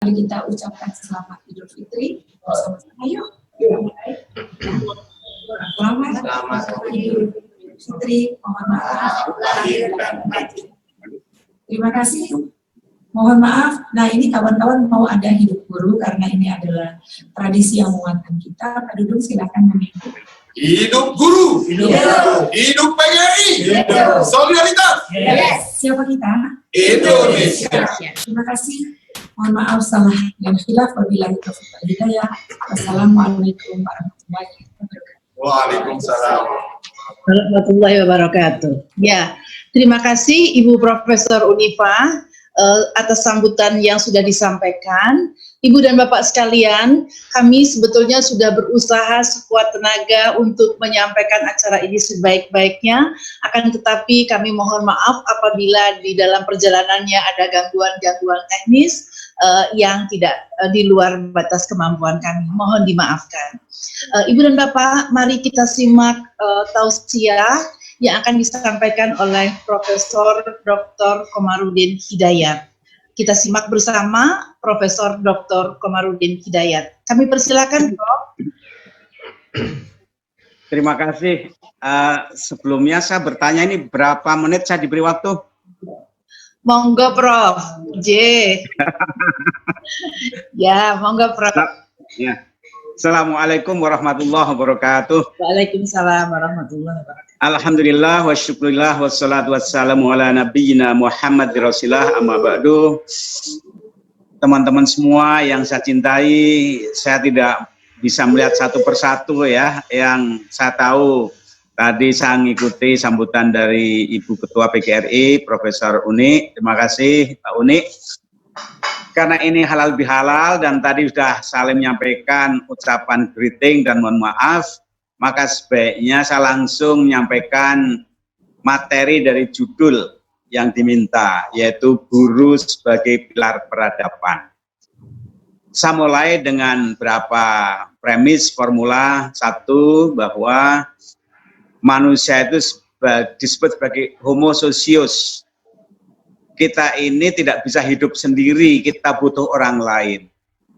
Mari kita ucapkan selamat Idul Fitri bersama-sama. Yuk, kita mulai. Selamat Idul Fitri. Mohon maaf lahir dan batin. Terima kasih. Mohon maaf. Nah, ini kawan-kawan mau ada hidup guru karena ini adalah tradisi yang menguatkan kita. Pak Dudung silakan memimpin. Hidup guru, hidup PGRI, solidaritas. Yes. Siapa kita? Indonesia. Terima kasih. Mohon maaf salah dan khilaf, wabillahi taufiq wal hidayah. Wassalamualaikum warahmatullahi wabarakatuh. Waalaikumsalam warahmatullahi wabarakatuh. Ya, terima kasih Ibu Profesor Unifa atas sambutan yang sudah disampaikan. Ibu dan Bapak sekalian, kami sebetulnya sudah berusaha sekuat tenaga untuk menyampaikan acara ini sebaik-baiknya, akan tetapi kami mohon maaf apabila di dalam perjalanannya ada gangguan-gangguan teknis yang tidak di luar batas kemampuan kami. Mohon dimaafkan. Ibu dan Bapak, mari kita simak tausiah yang akan disampaikan oleh Profesor Dr. Komarudin Hidayat. Kita simak bersama Profesor Dr. Komarudin Hidayat. Kami persilakan, Prof. Terima kasih. Sebelumnya saya bertanya, ini berapa menit saya diberi waktu? Monggo, Prof. J. Ya, monggo, Prof. Ya. Assalamualaikum warahmatullahi wabarakatuh. Waalaikumsalam warahmatullahi wabarakatuh. Alhamdulillah wa syukurillah wassalatu wassalamu ala nabiyyina Muhammad Rasulullah amma ba'du. Teman-teman semua yang saya cintai, saya tidak bisa melihat satu persatu ya. Yang saya tahu tadi saya mengikuti sambutan dari Ibu Ketua PGRI, Profesor Uni. Terima kasih Pak Uni. Karena ini halal bihalal dan tadi sudah saling menyampaikan ucapan greeting dan mohon maaf, maka sebaiknya saya langsung menyampaikan materi dari judul yang diminta, yaitu guru sebagai pilar peradaban. Saya mulai dengan beberapa premis formula. Satu, bahwa manusia itu disebut sebagai homo socius. Kita ini tidak bisa hidup sendiri, kita butuh orang lain.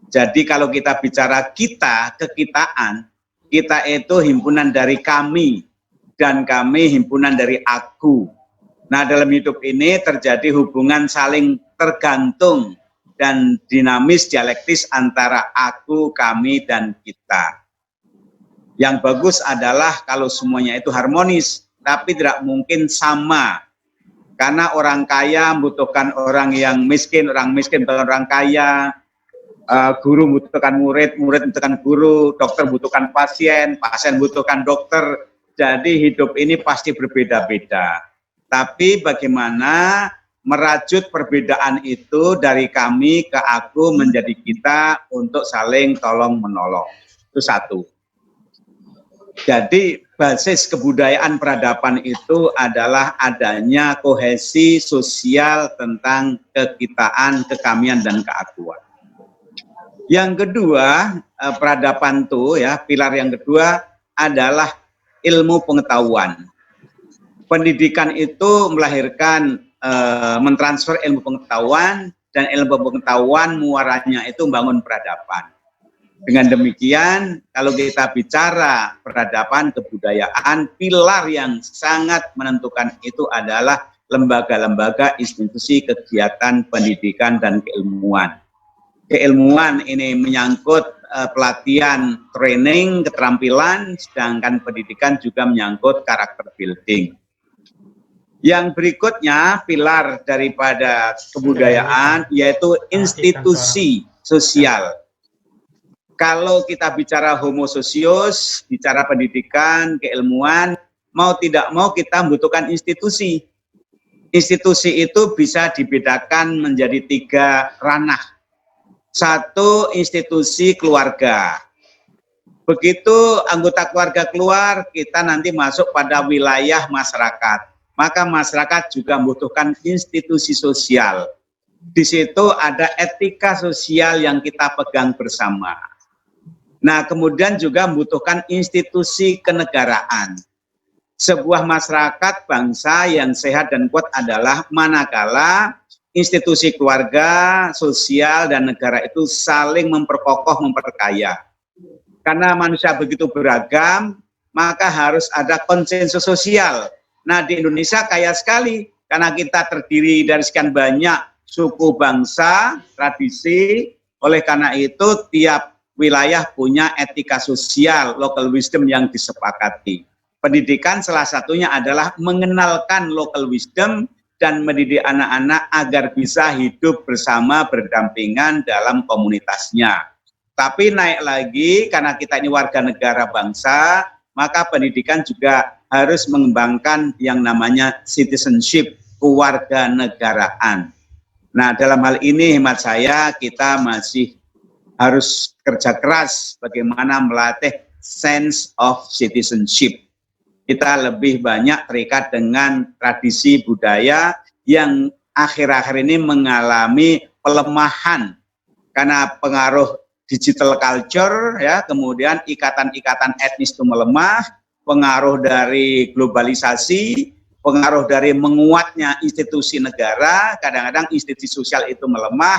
Jadi kalau kita bicara kita, kekitaan, kita itu himpunan dari kami, dan kami himpunan dari aku. Nah, dalam hidup ini terjadi hubungan saling tergantung dan dinamis dialektis antara aku, kami, dan kita. Yang bagus adalah kalau semuanya itu harmonis, tapi tidak mungkin sama. Karena orang kaya membutuhkan orang yang miskin, orang miskin membutuhkan orang kaya, guru membutuhkan murid, murid membutuhkan guru, dokter membutuhkan pasien, pasien membutuhkan dokter. Jadi hidup ini pasti berbeda-beda. Tapi bagaimana merajut perbedaan itu dari kami ke aku menjadi kita untuk saling tolong-menolong. Itu satu. Jadi basis kebudayaan peradaban itu adalah adanya kohesi sosial tentang kekitaan, kekamian, dan keakuan. Yang kedua, peradaban itu ya, pilar yang kedua adalah ilmu pengetahuan. Pendidikan itu melahirkan, mentransfer ilmu pengetahuan, dan ilmu pengetahuan muaranya itu membangun peradaban. Dengan demikian, kalau kita bicara peradaban, kebudayaan, pilar yang sangat menentukan itu adalah lembaga-lembaga, institusi, kegiatan pendidikan, dan keilmuan. Keilmuan ini menyangkut pelatihan, training, keterampilan, sedangkan pendidikan juga menyangkut karakter building. Yang berikutnya, pilar daripada kebudayaan, yaitu institusi sosial. Kalau kita bicara homo socius, bicara pendidikan, keilmuan, mau tidak mau kita membutuhkan institusi. Institusi itu bisa dibedakan menjadi 3 ranah. Satu, institusi keluarga. Begitu anggota keluarga keluar, kita nanti masuk pada wilayah masyarakat. Maka masyarakat juga membutuhkan institusi sosial. Di situ ada etika sosial yang kita pegang bersama. Nah, kemudian juga membutuhkan institusi kenegaraan. Sebuah masyarakat bangsa yang sehat dan kuat adalah manakala institusi keluarga, sosial, dan negara itu saling memperkokoh, memperkaya. Karena manusia begitu beragam, maka harus ada konsensus sosial. Nah, di Indonesia kaya sekali, karena kita terdiri dari sekian banyak suku, bangsa, tradisi. Oleh karena itu, tiap wilayah punya etika sosial, local wisdom yang disepakati. Pendidikan salah satunya adalah mengenalkan local wisdom dan mendidik anak-anak agar bisa hidup bersama berdampingan dalam komunitasnya. Tapi naik lagi, karena kita ini warga negara bangsa, maka pendidikan juga harus mengembangkan yang namanya citizenship, kewarganegaraan. Nah, dalam hal ini hemat saya kita masih harus kerja keras bagaimana melatih sense of citizenship. Kita lebih banyak terikat dengan tradisi budaya yang akhir-akhir ini mengalami pelemahan karena pengaruh digital culture, ya, kemudian ikatan-ikatan etnis itu melemah, pengaruh dari globalisasi, pengaruh dari menguatnya institusi negara, kadang-kadang institusi sosial itu melemah.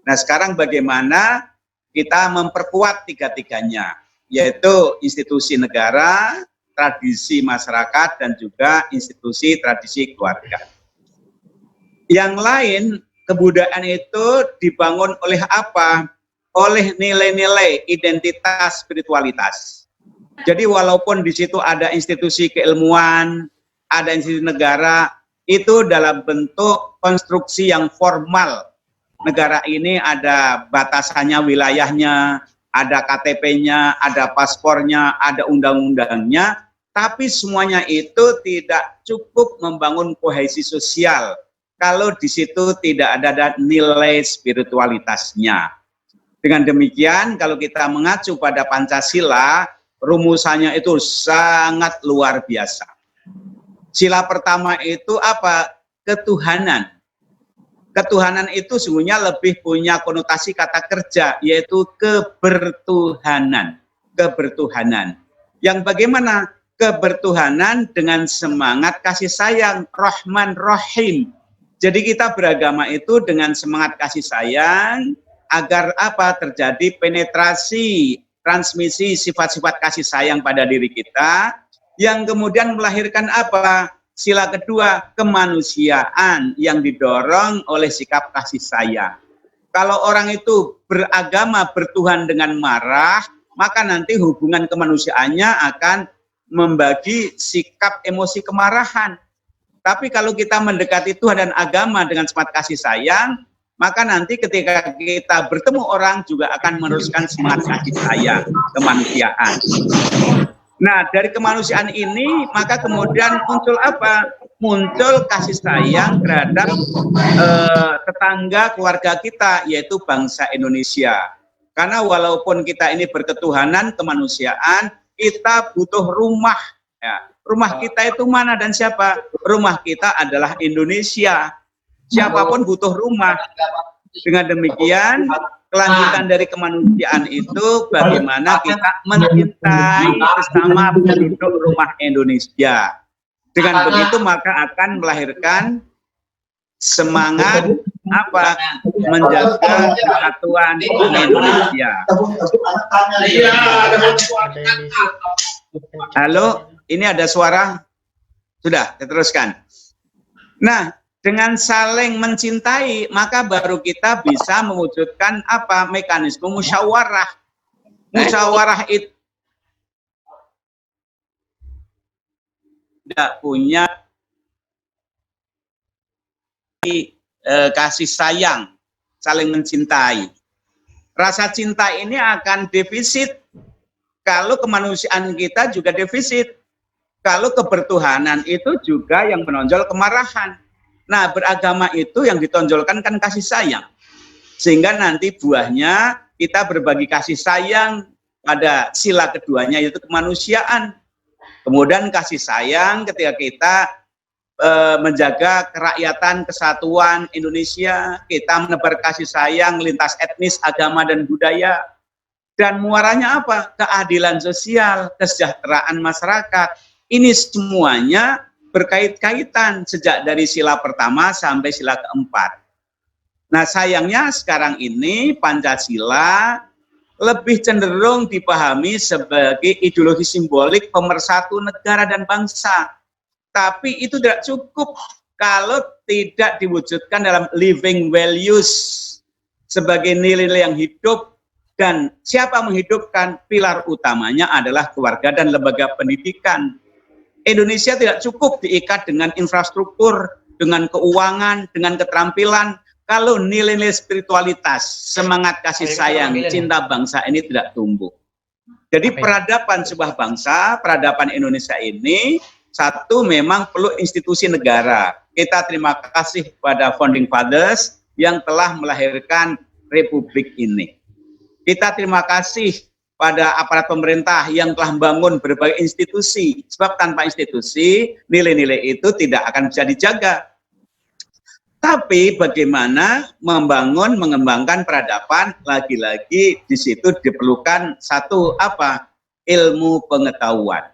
Nah, sekarang bagaimana kita memperkuat tiga-tiganya, yaitu institusi negara, tradisi masyarakat, dan juga institusi tradisi keluarga. Yang lain, kebudayaan itu dibangun oleh apa? Oleh nilai-nilai identitas spiritualitas. Jadi walaupun di situ ada institusi keilmuan, ada institusi negara, itu dalam bentuk konstruksi yang formal. Negara ini ada batasannya, wilayahnya, ada KTP-nya, ada paspornya, ada undang-undangnya, tapi semuanya itu tidak cukup membangun kohesi sosial kalau di situ tidak ada nilai spiritualitasnya. Dengan demikian, kalau kita mengacu pada Pancasila, rumusannya itu sangat luar biasa. Sila pertama itu apa? Ketuhanan. Ketuhanan itu sesungguhnya lebih punya konotasi kata kerja, yaitu kebertuhanan. Kebertuhanan. Yang bagaimana? Kebertuhanan dengan semangat kasih sayang, Rahman Rahim. Jadi kita beragama itu dengan semangat kasih sayang, agar apa? Terjadi penetrasi, transmisi sifat-sifat kasih sayang pada diri kita, yang kemudian melahirkan apa? Sila kedua, kemanusiaan yang didorong oleh sikap kasih sayang. Kalau orang itu beragama bertuhan dengan marah, maka nanti hubungan kemanusiaannya akan membagi sikap emosi kemarahan. Tapi kalau kita mendekati Tuhan dan agama dengan semangat kasih sayang, maka nanti ketika kita bertemu orang juga akan meneruskan semangat kasih sayang, kemanusiaan. Nah, dari kemanusiaan ini, maka kemudian muncul apa? Muncul kasih sayang terhadap tetangga keluarga kita, yaitu bangsa Indonesia. Karena walaupun kita ini berketuhanan, kemanusiaan, kita butuh rumah. Ya. Rumah kita itu mana dan siapa? Rumah kita adalah Indonesia. Siapapun butuh rumah. Dengan demikian, kelanjutan dari kemanusiaan itu bagaimana kita mencintai bersama penduduk rumah Indonesia. Dengan begitu maka akan melahirkan semangat apa? Menjaga kesatuan Indonesia. Halo, ini ada suara? Sudah, saya teruskan. Nah, dengan saling mencintai, maka baru kita bisa mewujudkan apa? Mekanisme musyawarah. Musyawarah itu tidak punya kasih sayang, saling mencintai. Rasa cinta ini akan defisit kalau kemanusiaan kita juga defisit. Kalau kebertuhanan itu juga yang menonjol kemarahan. Nah, beragama itu yang ditonjolkan kan kasih sayang. Sehingga nanti buahnya kita berbagi kasih sayang pada sila keduanya, yaitu kemanusiaan. Kemudian kasih sayang ketika kita menjaga kerakyatan, kesatuan Indonesia, kita menebar kasih sayang lintas etnis, agama, dan budaya. Dan muaranya apa? Keadilan sosial, kesejahteraan masyarakat. Ini semuanya berkait-kaitan sejak dari sila pertama sampai sila keempat. Nah, sayangnya sekarang ini Pancasila lebih cenderung dipahami sebagai ideologi simbolik pemersatu negara dan bangsa. Tapi itu tidak cukup kalau tidak diwujudkan dalam living values sebagai nilai-nilai yang hidup. Dan siapa menghidupkan? Pilar utamanya adalah keluarga dan lembaga pendidikan. Indonesia tidak cukup diikat dengan infrastruktur, dengan keuangan, dengan keterampilan, kalau nilai-nilai spiritualitas, semangat kasih sayang, cinta bangsa ini tidak tumbuh. Jadi peradaban sebuah bangsa, peradaban Indonesia ini, satu memang perlu institusi negara. Kita terima kasih pada Founding Fathers yang telah melahirkan Republik ini. Kita terima kasih pada aparat pemerintah yang telah membangun berbagai institusi. Sebab tanpa institusi, nilai-nilai itu tidak akan bisa dijaga. Tapi bagaimana membangun, mengembangkan peradaban, lagi-lagi di situ diperlukan satu apa? Ilmu pengetahuan.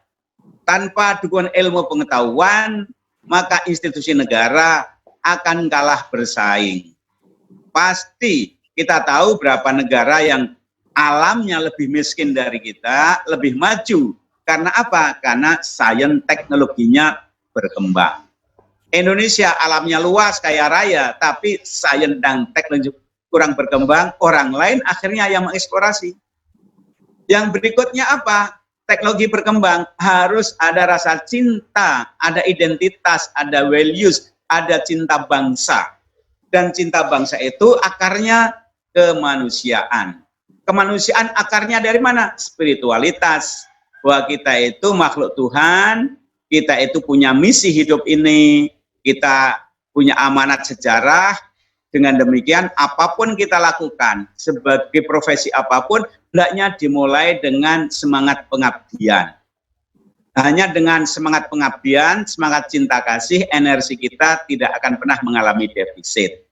Tanpa dukungan ilmu pengetahuan, maka institusi negara akan kalah bersaing. Pasti kita tahu berapa negara yang alamnya lebih miskin dari kita, lebih maju. Karena apa? Karena sains teknologinya berkembang. Indonesia alamnya luas, kaya raya, tapi sains dan teknologi kurang berkembang, orang lain akhirnya yang mengeksplorasi. Yang berikutnya apa? Teknologi berkembang, harus ada rasa cinta, ada identitas, ada values, ada cinta bangsa. Dan cinta bangsa itu akarnya kemanusiaan. Kemanusiaan akarnya dari mana? Spiritualitas. Bahwa kita itu makhluk Tuhan, kita itu punya misi hidup ini, kita punya amanat sejarah. Dengan demikian, apapun kita lakukan, sebagai profesi apapun, hendaknya dimulai dengan semangat pengabdian. Hanya dengan semangat pengabdian, semangat cinta kasih, energi kita tidak akan pernah mengalami defisit.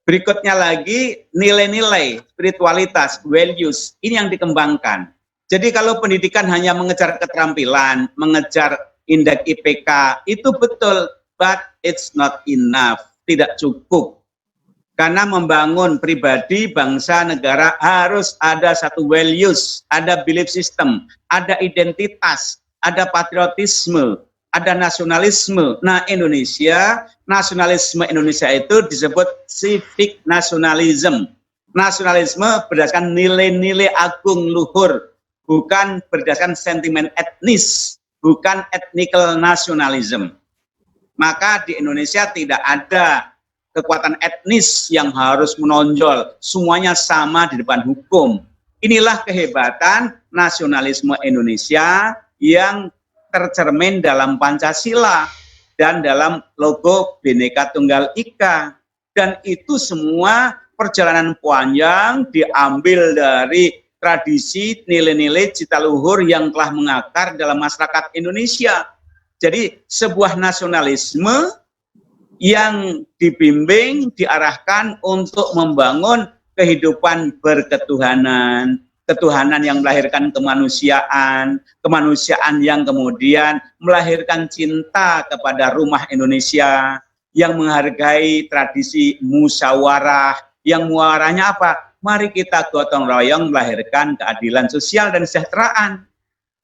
Berikutnya lagi nilai-nilai, spiritualitas, values, ini yang dikembangkan. Jadi kalau pendidikan hanya mengejar keterampilan, mengejar indeks IPK, itu betul, but it's not enough, tidak cukup. Karena membangun pribadi, bangsa, negara harus ada satu values, ada belief system, ada identitas, ada patriotisme, ada nasionalisme. Nah, nasionalisme Indonesia itu disebut civic nationalism. Nasionalisme berdasarkan nilai-nilai agung luhur, bukan berdasarkan sentimen etnis, bukan ethnical nationalism. Maka di Indonesia tidak ada kekuatan etnis yang harus menonjol, semuanya sama di depan hukum. Inilah kehebatan nasionalisme Indonesia yang tercermin dalam Pancasila dan dalam logo Bhinneka Tunggal Ika. Dan itu semua perjalanan panjang diambil dari tradisi, nilai-nilai cita luhur yang telah mengakar dalam masyarakat Indonesia. Jadi sebuah nasionalisme yang dibimbing, diarahkan untuk membangun kehidupan berketuhanan, ketuhanan yang melahirkan kemanusiaan, kemanusiaan yang kemudian melahirkan cinta kepada rumah Indonesia, yang menghargai tradisi musyawarah, yang muaranya apa? Mari kita gotong royong melahirkan keadilan sosial dan kesejahteraan.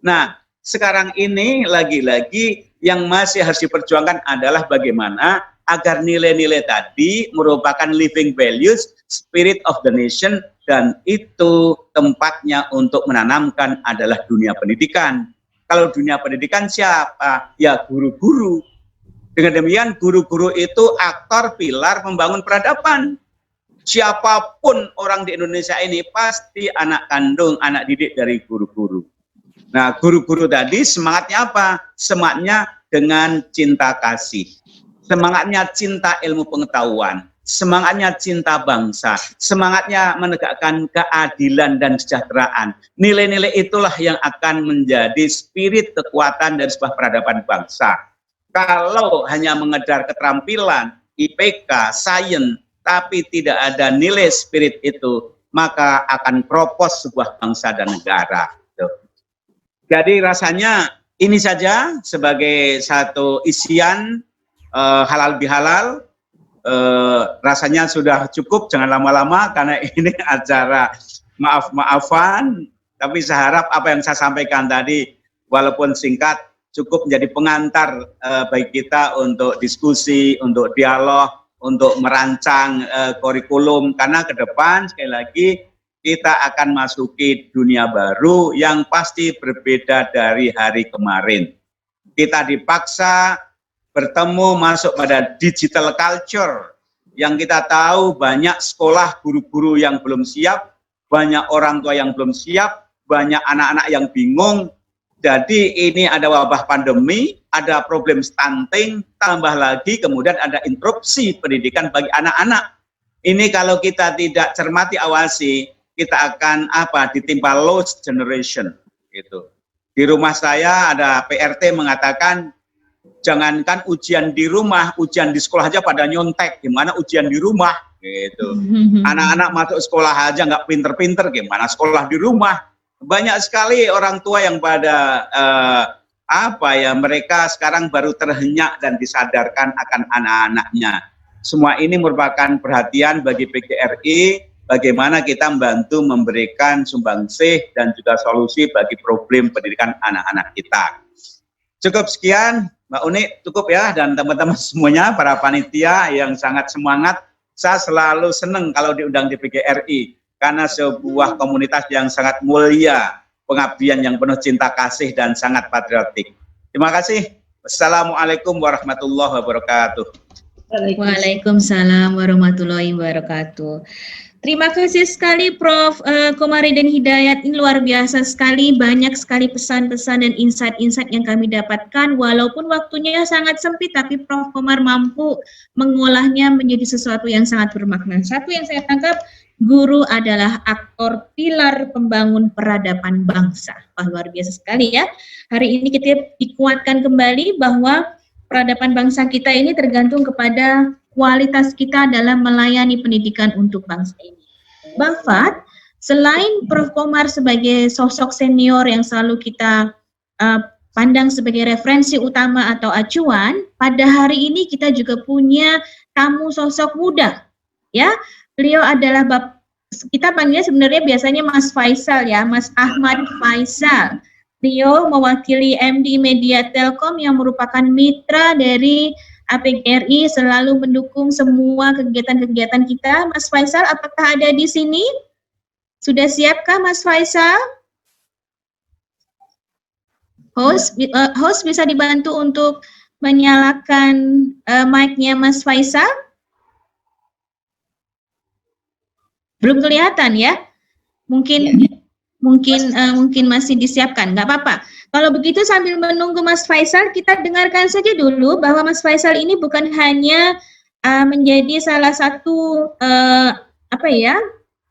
Nah, sekarang ini lagi-lagi yang masih harus diperjuangkan adalah bagaimana agar nilai-nilai tadi merupakan living values, spirit of the nation, dan itu tempatnya untuk menanamkan adalah dunia pendidikan. Kalau dunia pendidikan siapa? Ya guru-guru. Dengan demikian guru-guru itu aktor pilar membangun peradaban. Siapapun orang di Indonesia ini pasti anak kandung, anak didik dari guru-guru. Nah, guru-guru tadi semangatnya apa? Semangatnya dengan cinta kasih. Semangatnya cinta ilmu pengetahuan, semangatnya cinta bangsa, semangatnya menegakkan keadilan dan kesejahteraan. Nilai-nilai itulah yang akan menjadi spirit kekuatan dari sebuah peradaban bangsa. Kalau hanya mengejar keterampilan, IPK, sains, tapi tidak ada nilai spirit itu, maka akan kropos sebuah bangsa dan negara. Jadi rasanya ini saja sebagai satu isian halal bihalal rasanya sudah cukup, jangan lama-lama karena ini acara maaf-maafan, tapi saya harap apa yang saya sampaikan tadi walaupun singkat cukup menjadi pengantar bagi kita untuk diskusi, untuk dialog, untuk merancang kurikulum, karena ke depan sekali lagi kita akan masuki dunia baru yang pasti berbeda dari hari kemarin. Kita dipaksa bertemu masuk pada digital culture yang kita tahu banyak sekolah guru-guru yang belum siap, banyak orang tua yang belum siap, banyak anak-anak yang bingung. Jadi ini ada wabah pandemi, ada problem stunting, tambah lagi kemudian ada interupsi pendidikan bagi anak-anak. Ini kalau kita tidak cermati awasi, kita akan ditimpa lost generation gitu. Di rumah saya ada PRT mengatakan jangankan ujian di rumah, ujian di sekolah aja pada nyontek, gimana ujian di rumah gitu. Anak-anak masuk sekolah aja nggak pinter-pinter, gimana sekolah di rumah. Banyak sekali orang tua yang pada mereka sekarang baru terhenyak dan disadarkan akan anak-anaknya. Semua ini merupakan perhatian bagi PGRI, bagaimana kita membantu memberikan sumbangsih dan juga solusi bagi problem pendidikan anak-anak kita. Cukup sekian, Mbak Uni, cukup ya, dan teman-teman semuanya, para panitia yang sangat semangat. Saya selalu senang kalau diundang di PGRI, karena sebuah komunitas yang sangat mulia, pengabdian yang penuh cinta kasih dan sangat patriotik. Terima kasih. Wassalamualaikum warahmatullahi wabarakatuh. Waalaikumsalam warahmatullahi wabarakatuh. Terima kasih sekali Prof. Komarudin Hidayat, ini luar biasa sekali, banyak sekali pesan-pesan dan insight-insight yang kami dapatkan, walaupun waktunya sangat sempit, tapi Prof. Komar mampu mengolahnya menjadi sesuatu yang sangat bermakna. Satu yang saya tangkap, guru adalah aktor pilar pembangun peradaban bangsa. Wah, luar biasa sekali ya. Hari ini kita dikuatkan kembali bahwa peradaban bangsa kita ini tergantung kepada kualitas kita dalam melayani pendidikan untuk bangsa ini. Bang Fad, selain Prof. Komar sebagai sosok senior yang selalu kita pandang sebagai referensi utama atau acuan, pada hari ini kita juga punya tamu sosok muda, ya. Beliau adalah kita panggilnya sebenarnya biasanya Mas Faisal ya, Mas Ahmad Faisal. Beliau mewakili MD Media Telkom yang merupakan mitra dari PGRI, selalu mendukung semua kegiatan-kegiatan kita. Mas Faisal, apakah ada di sini? Sudah siapkah Mas Faisal? Host bisa dibantu untuk menyalakan mic-nya Mas Faisal? Belum kelihatan ya? Mungkin masih disiapkan, nggak apa-apa. Kalau begitu sambil menunggu Mas Faisal, kita dengarkan saja dulu bahwa Mas Faisal ini bukan hanya menjadi salah satu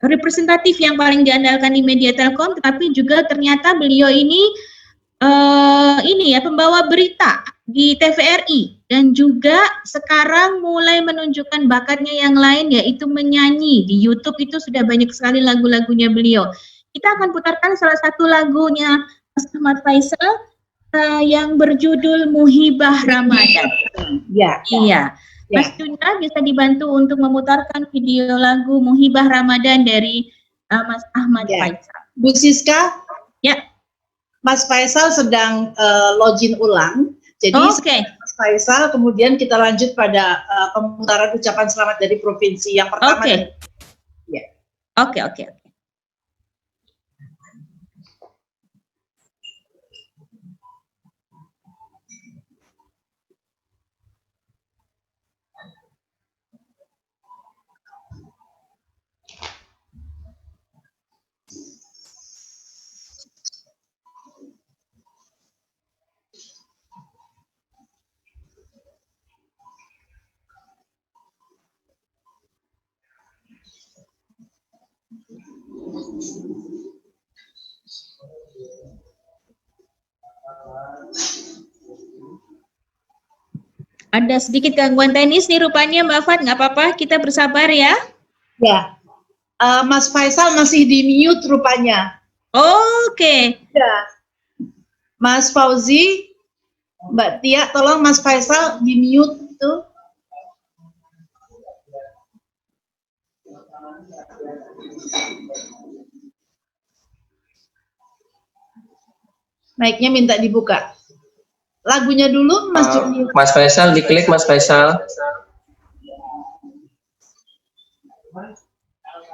representatif yang paling diandalkan di Media Telkom, tetapi juga ternyata beliau ini pembawa berita di TVRI, dan juga sekarang mulai menunjukkan bakatnya yang lain, yaitu menyanyi. Di YouTube itu sudah banyak sekali lagu-lagunya beliau. Kita akan putarkan salah satu lagunya Mas Ahmad Faisal yang berjudul Muhibah Ramadan. Iya. Mas Juna bisa dibantu untuk memutarkan video lagu Muhibah Ramadan dari Mas Ahmad Faisal. Bu Siska? Ya. Mas Faisal sedang login ulang. Jadi Mas Faisal, kemudian kita lanjut pada pemutaran ucapan selamat dari provinsi yang pertama. Oke. Ada sedikit gangguan teknis nih rupanya Mbak Fat, nggak apa-apa, kita bersabar ya. Ya, Mas Faisal masih di mute rupanya. Oke. Ya. Mas Fauzi, Mbak Tia, tolong Mas Faisal di mute itu. Mic-nya minta dibuka. Lagunya dulu, Mas Juni. Mas Faisal, diklik Mas Faisal.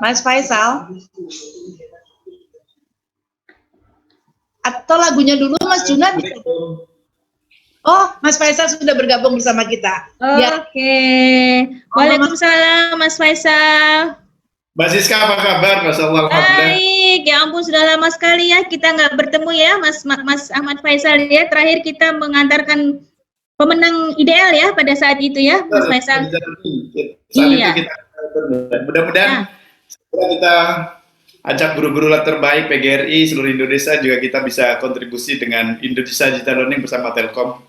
Mas Faisal. Atau lagunya dulu, Mas Junad. Oh, Mas Faisal sudah bergabung bersama kita. Ya. Oke. Waalaikumsalam Mas Faisal. Mbak Siska apa kabar? Masya Allah, alhamdulillah. Baik, ya ampun sudah lama sekali ya kita nggak bertemu ya Mas Ahmad Faisal ya. Terakhir kita mengantarkan pemenang ideal ya pada saat itu ya Mas Faisal. Saat Iya. itu kita mudah-mudahan segera kita ajak guru-guru terbaik PGRI seluruh Indonesia juga kita bisa kontribusi dengan Indonesia Digital Learning bersama Telkom.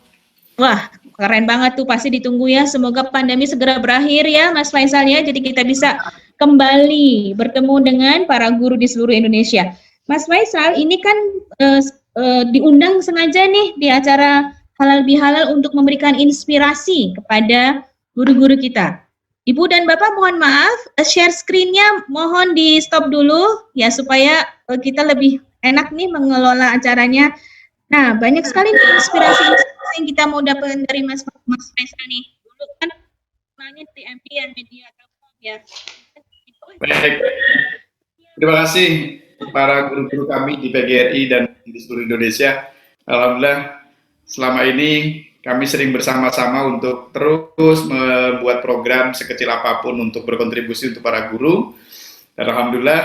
Wah, keren banget tuh, pasti ditunggu ya. Semoga pandemi segera berakhir ya Mas Faisal ya. Jadi kita bisa kembali bertemu dengan para guru di seluruh Indonesia. Mas Faisal, ini kan diundang sengaja nih di acara Halal Bihalal untuk memberikan inspirasi kepada guru-guru kita. Ibu dan Bapak mohon maaf, share screen-nya mohon di stop dulu ya supaya kita lebih enak nih mengelola acaranya. Nah, banyak sekali nih inspirasi yang kita mau dapat dari Mas Faisal nih. Dulu kan namanya TMP dan media ya. Baik, terima kasih para guru-guru kami di PGRI dan di seluruh Indonesia. Alhamdulillah selama ini kami sering bersama-sama untuk terus membuat program sekecil apapun untuk berkontribusi untuk para guru. Dan alhamdulillah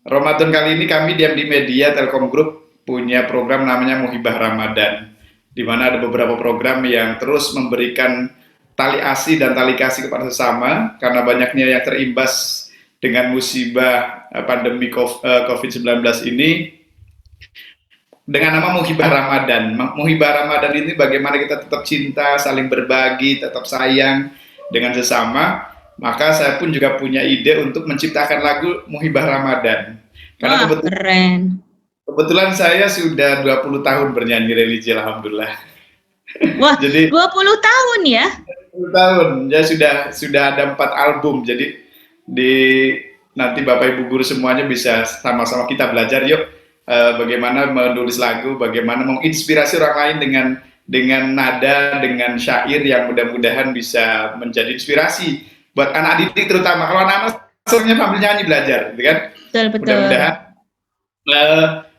Ramadan kali ini kami di MD Media Telkom Group punya program namanya Muhibah Ramadan, di mana ada beberapa program yang terus memberikan tali asih dan tali kasih kepada sesama karena banyaknya yang terimbas dengan musibah pandemi COVID-19 ini dengan nama Muhibah Ramadan. Muhibah Ramadan ini bagaimana kita tetap cinta, saling berbagi, tetap sayang dengan sesama. Maka saya pun juga punya ide untuk menciptakan lagu Muhibah Ramadan. Karena kebetulan saya sudah 20 tahun bernyanyi religi, alhamdulillah. Wah, jadi 20 tahun ya? 20 tahun, ya sudah ada 4 album. Jadi nanti Bapak Ibu guru semuanya bisa sama-sama kita belajar yuk bagaimana menulis lagu, bagaimana menginspirasi orang lain dengan nada, dengan syair yang mudah-mudahan bisa menjadi inspirasi buat anak didik terutama. Kalau anak-anak sebenarnya sambil nyanyi belajar, gitu kan? Betul. Mudah-mudahan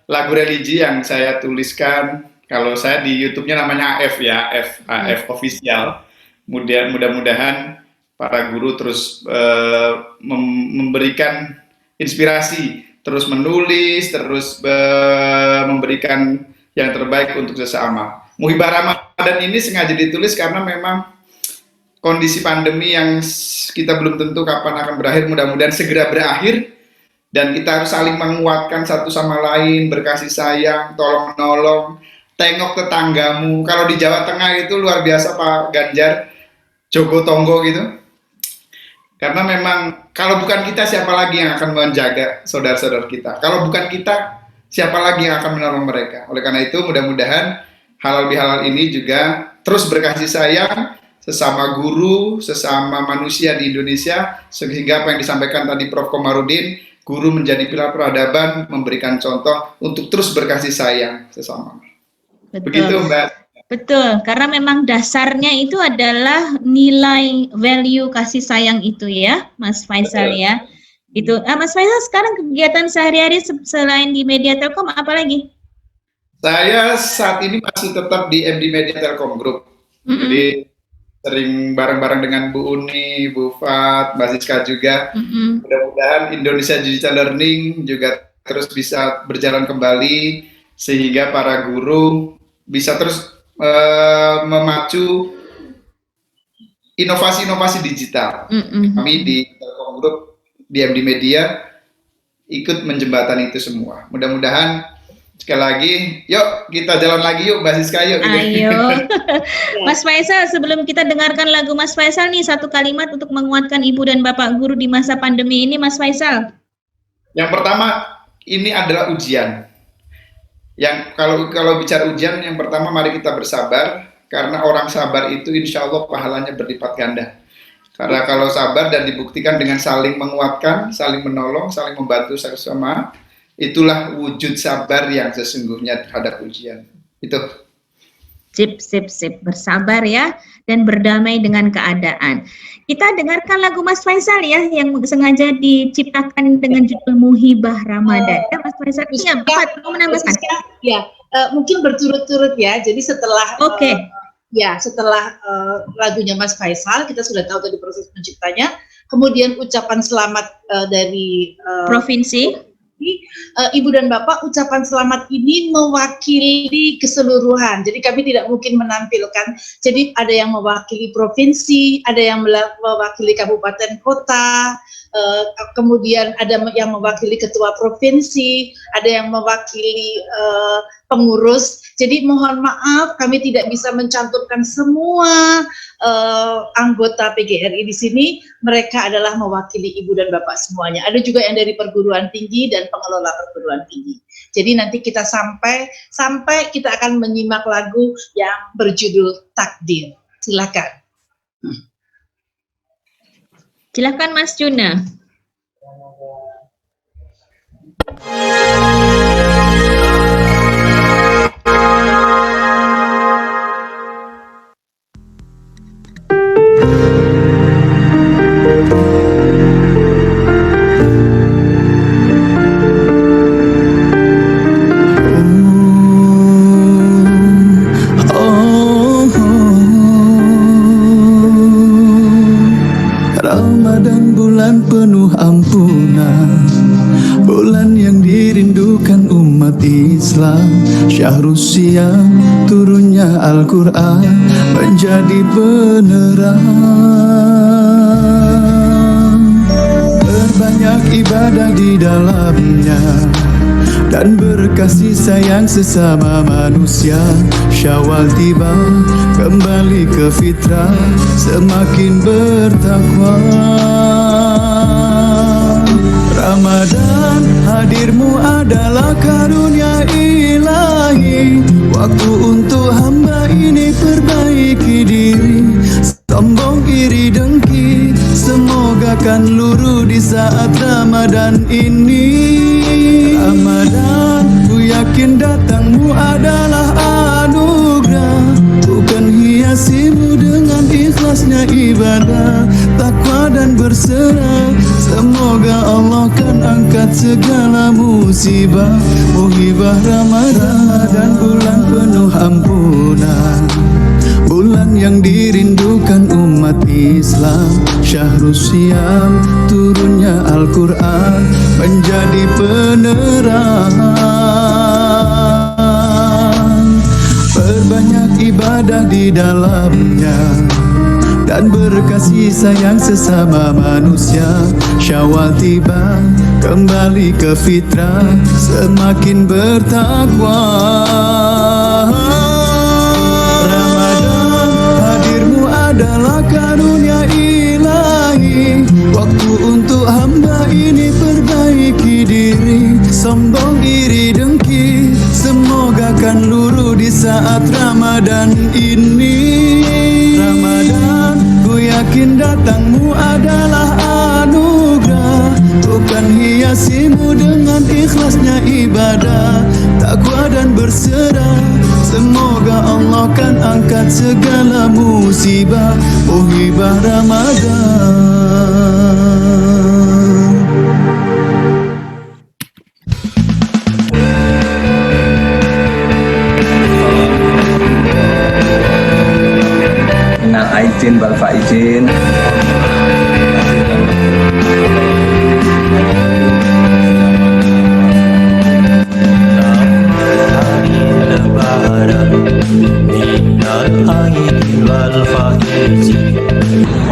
lagu religi yang saya tuliskan, kalau saya di YouTube-nya namanya AF ya, AF Official. Mudah-mudahan para guru terus memberikan inspirasi, terus menulis, terus memberikan yang terbaik untuk sesama. Muhibah Ramadan ini sengaja ditulis karena memang kondisi pandemi yang kita belum tentu kapan akan berakhir, mudah-mudahan segera berakhir, dan kita harus saling menguatkan satu sama lain, berkasih sayang, tolong-menolong, tengok tetanggamu. Kalau di Jawa Tengah itu luar biasa Pak Ganjar, Jogo Tonggo gitu. Karena memang kalau bukan kita, siapa lagi yang akan menjaga saudara-saudara kita? Kalau bukan kita, siapa lagi yang akan menolong mereka? Oleh karena itu, mudah-mudahan Halal Bihalal ini juga terus berkasih sayang sesama guru, sesama manusia di Indonesia, sehingga apa yang disampaikan tadi Prof. Komarudin, guru menjadi pilar peradaban, memberikan contoh untuk terus berkasih sayang sesama. Betul. Begitu Mbak. Betul, karena memang dasarnya itu adalah nilai value kasih sayang itu ya, Mas Faisal ya. Itu, Mas Faisal sekarang kegiatan sehari-hari selain di Media Telkom apa lagi? Saya saat ini masih tetap di MD Media Telkom Group. Jadi sering bareng-bareng dengan Bu Uni, Bu Fat, Mbak Siska juga. Mudah-mudahan Indonesia Digital Learning juga terus bisa berjalan kembali sehingga para guru bisa terus memacu inovasi-inovasi digital. Kami di Telkom Group, di MD Media ikut menjembatani itu semua. Mudah-mudahan sekali lagi, yuk kita jalan lagi yuk Mbak Siska yuk. Ayo. Mas Faisal, sebelum kita dengarkan lagu Mas Faisal nih, satu kalimat untuk menguatkan Ibu dan Bapak guru di masa pandemi ini, Mas Faisal. Yang pertama, ini adalah ujian. Yang kalau bicara ujian, yang pertama mari kita bersabar, karena orang sabar itu insya Allah pahalanya berlipat ganda. Karena kalau sabar dan dibuktikan dengan saling menguatkan, saling menolong, saling membantu sesama, itulah wujud sabar yang sesungguhnya terhadap ujian. Itu. Sip. Bersabar ya, dan berdamai dengan keadaan. Kita dengarkan lagu Mas Faisal ya, yang sengaja diciptakan dengan judul Muhibah Ramadan. Ya, Mas Faisal, iya, Bapak mau menambahkan? Ya, mungkin berturut-turut ya. Jadi setelah setelah lagunya Mas Faisal, kita sudah tahu tadi proses penciptanya. Kemudian ucapan selamat dari Provinsi. Ibu dan Bapak, ucapan selamat ini mewakili keseluruhan. Jadi kami tidak mungkin menampilkan. Jadi ada yang mewakili provinsi, ada yang mewakili kabupaten kota, kemudian ada yang mewakili ketua provinsi, ada yang mewakili pengurus. Jadi mohon maaf, kami tidak bisa mencantumkan semua anggota PGRI di sini. Mereka adalah mewakili ibu dan bapak semuanya. Ada juga yang dari perguruan tinggi dan pengelola perguruan tinggi. Jadi nanti kita sampai kita akan menyimak lagu yang berjudul Takdir. Silakan. Silakan Mas Juna. Ramadan bulan penuh ampunan, bulan yang dirindukan umat Islam. Syahrul Siyam, turunnya Al-Quran menjadi penerang. Berbanyak ibadah di dalamnya dan berkasih sayang sesama manusia. Syawal tiba, kembali ke fitrah, semakin bertakwa. Ramadan, hadirmu adalah karunia ilahi. Waktu untuk hamba ini perbaiki diri. Sombong iri dengki, semoga kan luruh di saat Ramadan ini. Ramadan, ku yakin datangmu adalah anugerah. Bukan hiasimu dengan ikhlasnya ibadah, takwa dan berserah. Semoga Allah kan angkat segala musibah. Muhibah Ramadan, bulan penuh ampunan, bulan yang dirindukan umat Islam. Syahrul Siyam, turunnya Al-Quran menjadi penerang. Perbanyak ibadah di dalamnya dan berkasih sayang sesama manusia. Syawal tiba, kembali ke fitrah, semakin bertakwa. Ramadan, hadirmu adalah karunia ilahi. Waktu untuk hamba ini perbaiki diri. Sombong iri dengki, semoga kan luruh di saat Ramadan ini. Ramadan, ku yakin datangmu adalah anugerah. Bukan hiasimu dengan ikhlasnya ibadah, takwa dan berserah. Semoga Allah kan angkat segala musibah. Muhibah Ramadan. Minal aidin wal faizin.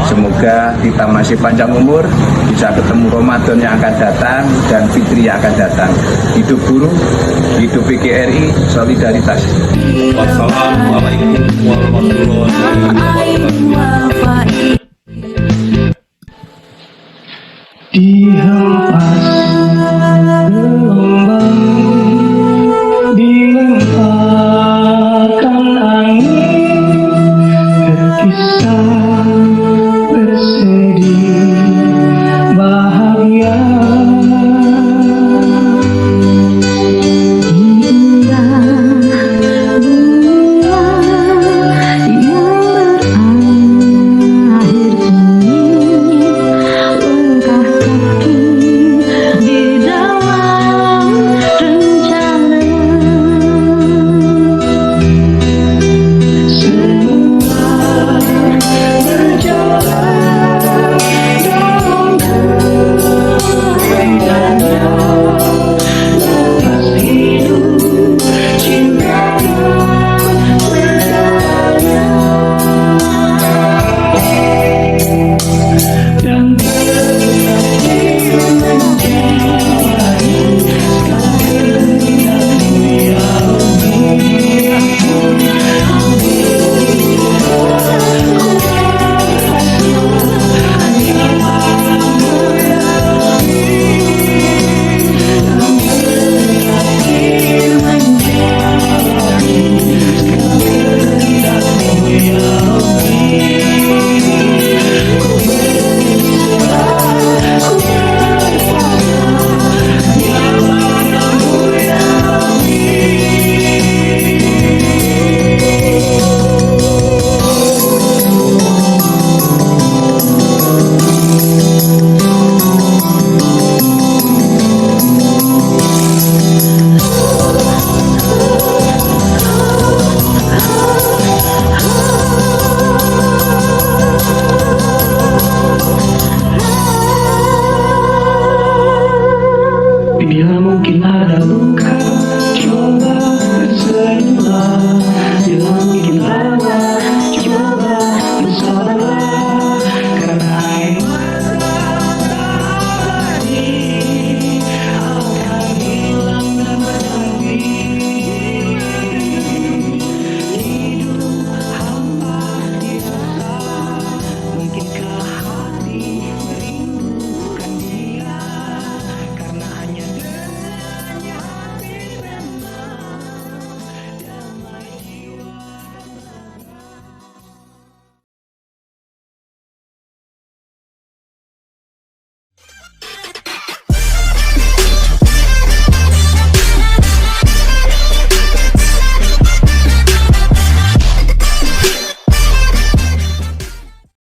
Semoga kita masih panjang umur, bisa ketemu Ramadan yang akan datang dan Fitri yang akan datang. Hidup guru, hidup PGRI, solidaritas. Wassalamualaikum warahmatullahi wabarakatuh.